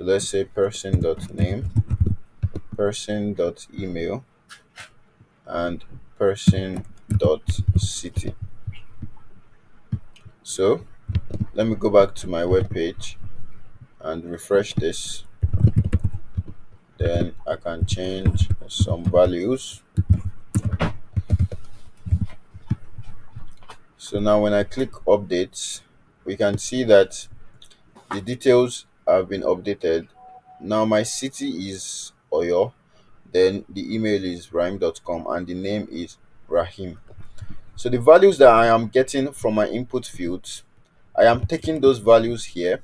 So let's say person.name, person.email, and person.city. So let me go back to my web page and refresh this. Then I can change some values. So now when I click updates, we can see that the details have been updated. Now my city is Oyo, then the email is rhyme.com, and the name is Raheem. So the values that I am getting from my input fields, I am taking those values here.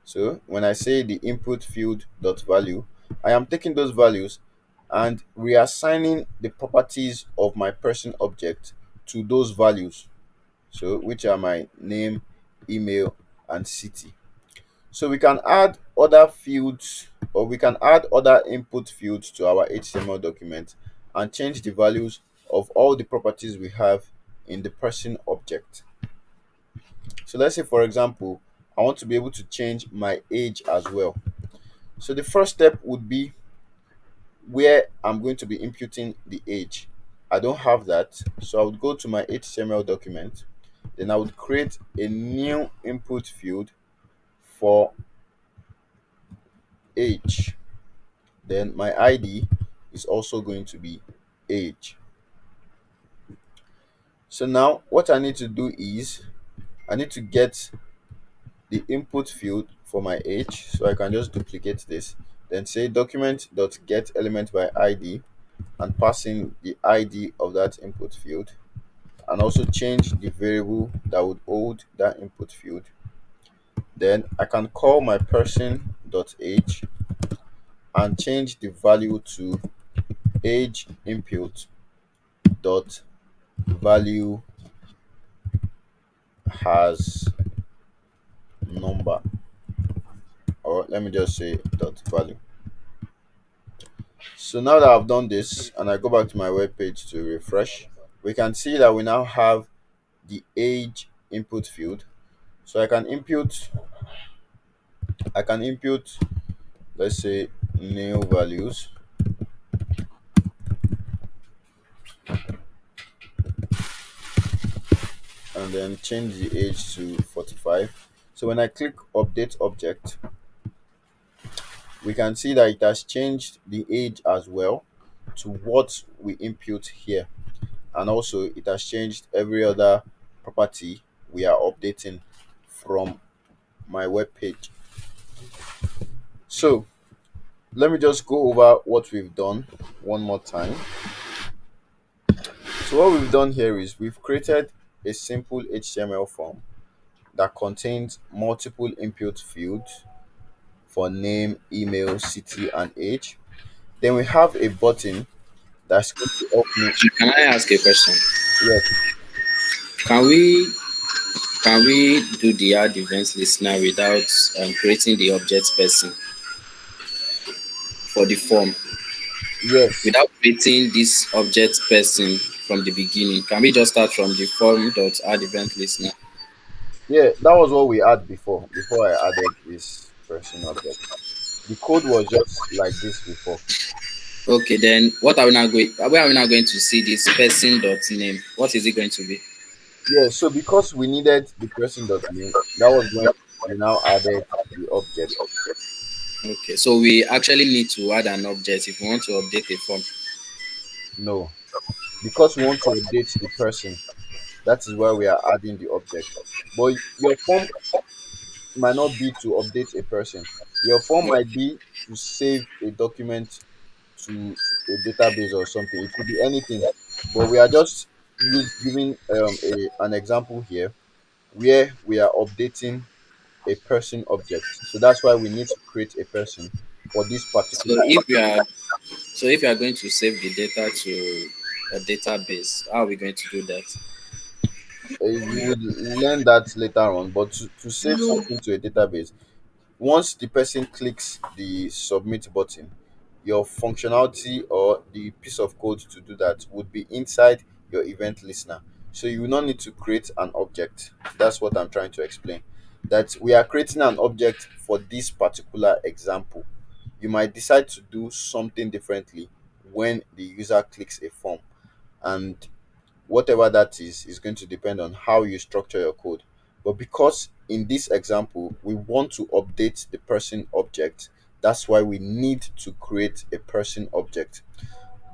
So when I say the input field dot value, I am taking those values and reassigning the properties of my person object to those values. So which are my name, email, and city. So we can add other fields, or we can add other input fields to our HTML document and change the values of all the properties we have in the person object. So let's say, for example, I want to be able to change my age as well. So the first step would be where I'm going to be imputing the age. I don't have that, so I would go to my HTML document. Then I would create a new input field for age. Then my ID is also going to be age. So now what I need to do is I need to get the input field for my age. So I can just duplicate this, then say document.get element by ID and pass in the ID of that input field, and also change the variable that would hold that input field. Then I can call my person.age and change the value to age input dot value has number, or let me just say dot value. So now that I've done this and I go back to my web page to refresh, we can see that we now have the age input field. So I can input, let's say, new values, and then change the age to 45. So when I click update object, we can see that it has changed the age as well to what we input here, and also it has changed every other property we are updating from my web page. So let me just go over what we've done one more time. So what we've done here is we've created a simple HTML form that contains multiple input fields for name, email, city, and age. Then we have a button that's going to help me. Can I ask a question? Yes. Can we can we do the add event listener without creating the object person for the form? Yes. Without creating this object person from the beginning, can we just start from the form dot add event listener? Yeah, that was what we had before I added this person object. The code was just like this before. Okay, then what are we now going? Where are we now going to see this person dot name? What is it going to be? Yeah, so because we needed the person dot name, that was when we now added the object. Okay, so we actually need to add an object if we want to update a form. No, because we want to update the person, that is why we are adding the object. But your form might not be to update a person. Your form No. might be to save a document to a database or something. It could be anything. But we are just giving an example here where we are updating a person object. So that's why we need to create a person for this So particular. if we are so if you are going to save the data to a database, how are we going to do that? You would learn that later on, but to save something to a database, once the person clicks the submit button, your functionality or the piece of code to do that would be inside your event listener. So you will not need to create an object. That's what I'm trying to explain. that we are creating an object for this particular example. You might decide to do something differently when the user clicks a form, and whatever that is going to depend on how you structure your code. But because in this example we want to update the person object, that's why we need to create a person object.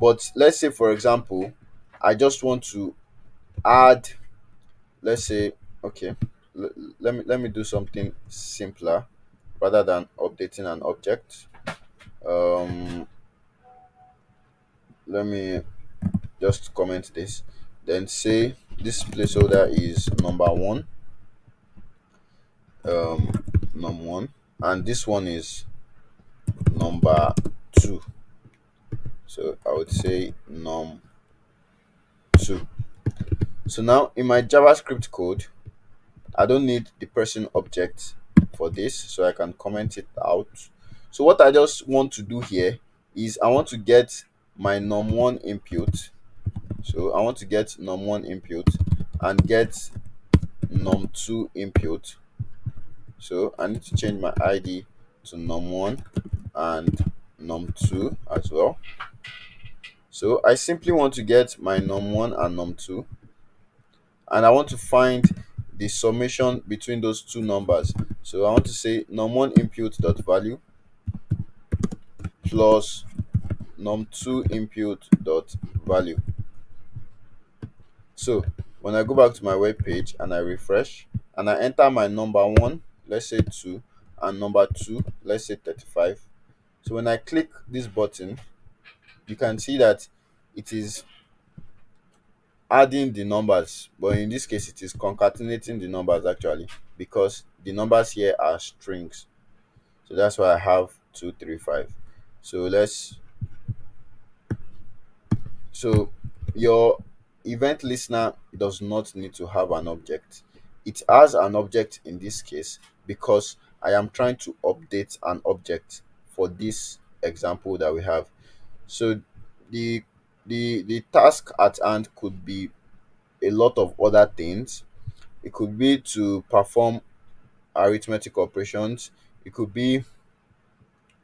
But let's say, for example, I just want to add, let's say, okay, let me do something simpler rather than updating an object. um let me just comment this, then say this placeholder is um num one, and this one is number two. So I would say num two. So now in my JavaScript code, I don't need the person object for this, so I can comment it out. So what I just want to do here is I want to get my num1 input. So I want to get num1 input and get num2 input. So I need to change my ID to num1 and num2 as well. So I simply want to get my num1 and num2, and I want to find the summation between those two numbers. So I want to say num1 input dot value plus num2 input dot value. So when I go back to my web page and I refresh and I enter my number one, let's say 2, and number 2, let's say 35. So when I click this button, you can see that it is adding the numbers, but in this case it is concatenating the numbers actually, because the numbers here are strings. So that's why I have 235. So so your event listener does not need to have an object. It has an object in this case because I am trying to update an object for this example that we have. So the the task at hand could be a lot of other things. It could be to perform arithmetic operations. It could be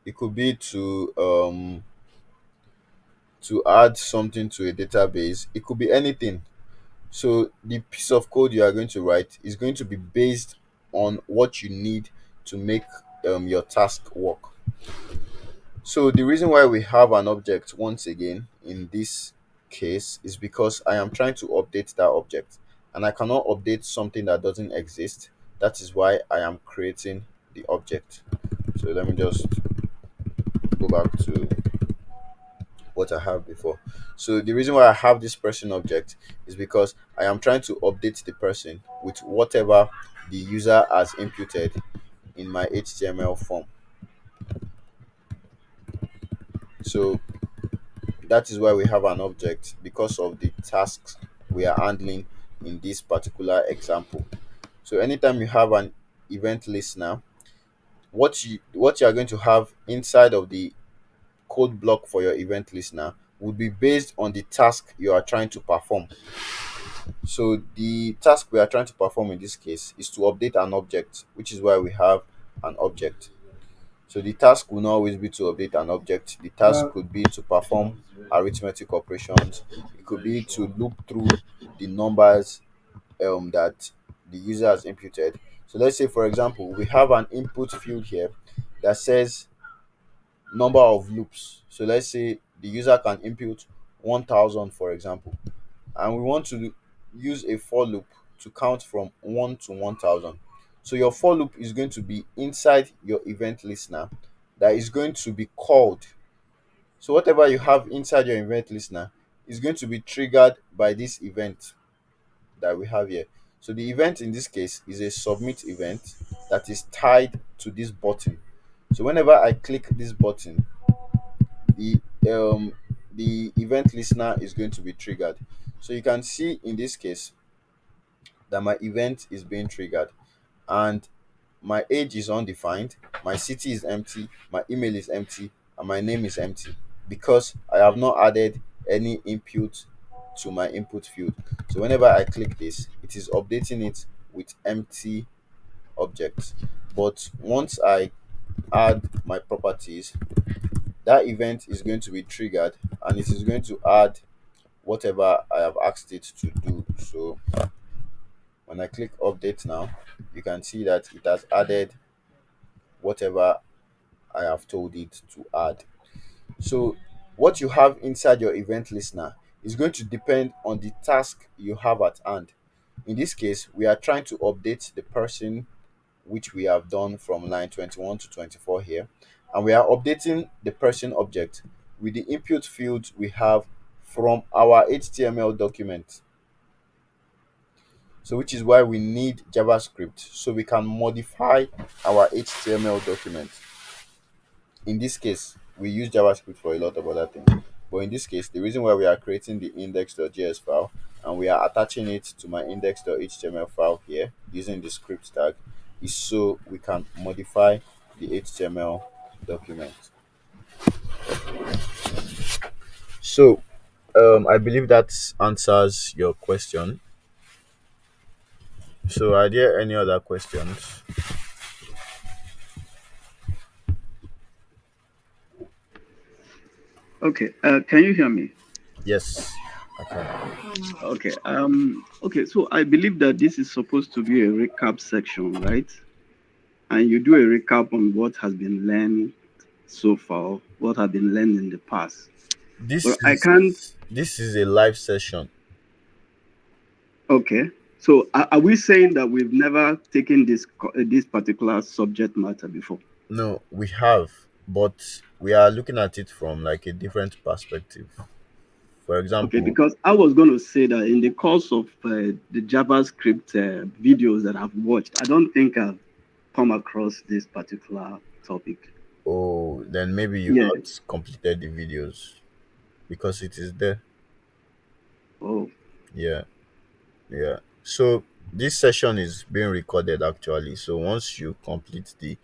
to add something to a database. It could be anything. So the piece of code you are going to write is going to be based on what you need to make your task work. So the reason why we have an object once again in this case is because I am trying to update that object, and I cannot update something that doesn't exist. That is why I am creating the object. So let me just go back to what I have before. So the reason why I have this person object is because I am trying to update the person with whatever the user has inputted in my HTML form. So that is why we have an object, because of the tasks we are handling in this particular example. So anytime you have an event listener, what you are going to have inside of the code block for your event listener would be based on the task you are trying to perform. So the task we are trying to perform in this case is to update an object, which is why we have an object. So the task will not always be to update an object. The task could be to perform arithmetic operations. It could be to look through the numbers that the user has inputted. So let's say, for example, we have an input field here that says number of loops. So let's say the user can input 1000, for example, and we want to use a for loop to count from 1 to 1000. So your for loop is going to be inside your event listener that is going to be called. So whatever you have inside your event listener is going to be triggered by this event that we have here. So the event in this case is a submit event that is tied to this button. So whenever I click this button, the um the event listener is going to be triggered. So you can see in this case that my event is being triggered, and my age is undefined, my city is empty, my email is empty, and my name is empty, because I have not added any input to my input field. So whenever I click this, it is updating it with empty object. But once I add my properties, that event is going to be triggered and it is going to add whatever I have asked it to do. So when I click update now, you can see that it has added whatever I have told it to add. So what you have inside your event listener is going to depend on the task you have at hand. In this case, we are trying to update the person, which we have done from line 21 to 24 here. And we are updating the person object with the input fields we have from our HTML document. So which is why we need JavaScript so we can modify our HTML document. In this case, we use JavaScript for a lot of other things. But in this case, the reason why we are creating the index.js file and we are attaching it to my index.html file here using the script tag is so we can modify the HTML document. So I believe that answers your question. So are there any other questions? Okay. Can you hear me? Yes, I can. Okay. Okay. So I believe that this is supposed to be a recap section, right? And you do a recap on what has been learned so far, what has been learned in the past. This But I is can't. this is a live session. Okay. So are we saying that we've never taken this particular subject matter before? No, we have, but we are looking at it from like a different perspective. For Okay, example, because I was going to say that in the course of the JavaScript videos that I've watched, I don't think I've come across this particular topic. oh, then maybe you've Yeah. not completed the videos because it is there. Oh, Yeah, yeah. So this session is being recorded actually. So once you complete the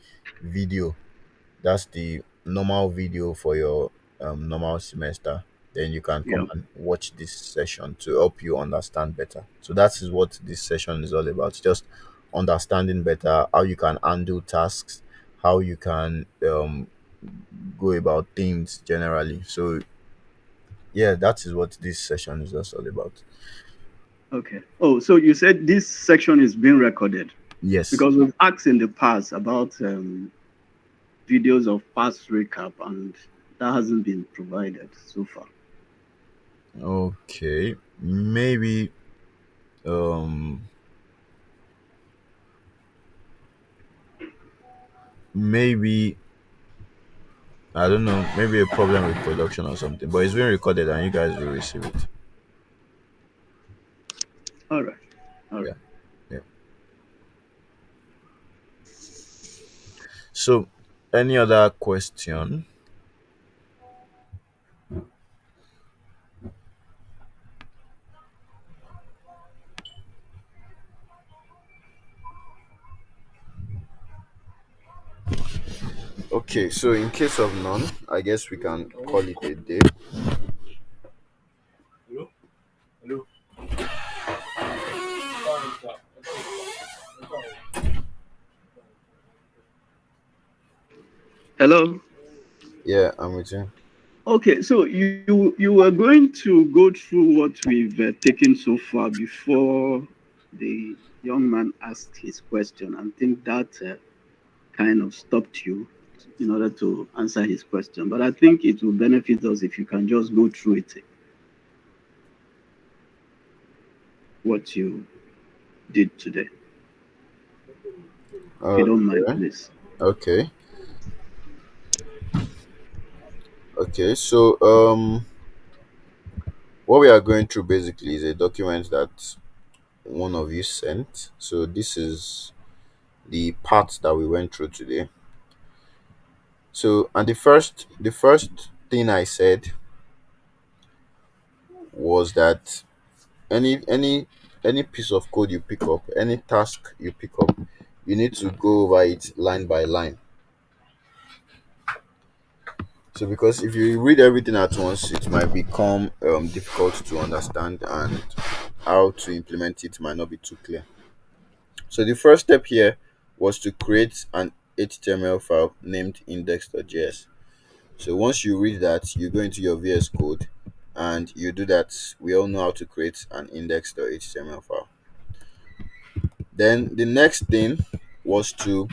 video, that's the normal video for your normal semester, then you can come yeah. and watch this session to help you understand better. So that is what this session is all about, just understanding better how you can handle tasks, how you can go about things generally. So yeah, that is what this session is just all about. Okay. Oh, so you said this section is being recorded Yes. because we've asked in the past about videos of past recap, and that hasn't been provided so far. Okay, maybe um maybe I don't know, maybe a problem with production or something, but it's being recorded and you guys will receive it. All right. All Yeah, right. yeah. So, any other question? Okay, so in case of none, I guess we can call it a day. Hello. Yeah, I'm with you. Okay, so you were going to go through what we've taken so far before the young man asked his question. I think that kind of stopped you in order to answer his question. But I think it will benefit us if you can just go through it, what you did today, if you don't mind, Okay, please. okay, okay. So, what we are going through basically is a document that one of you sent. So, this is the part that we went through today. So, and the first thing I said was that any piece of code you pick up, any task you pick up, you need to go over it line by line. So because if you read everything at once, it might become difficult to understand, and how to implement it might not be too clear. So the first step here was to create an HTML file named index.js. So once you read that, you go into your VS Code and you do that. We all know how to create an index.html file. Then the next thing was to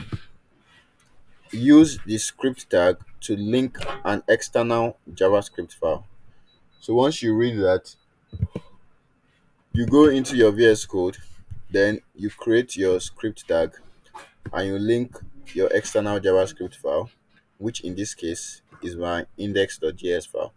use the script tag to link an external JavaScript file. So once you read that, you go into your VS Code, then you create your script tag and you link your external JavaScript file, which in this case is my index.js file.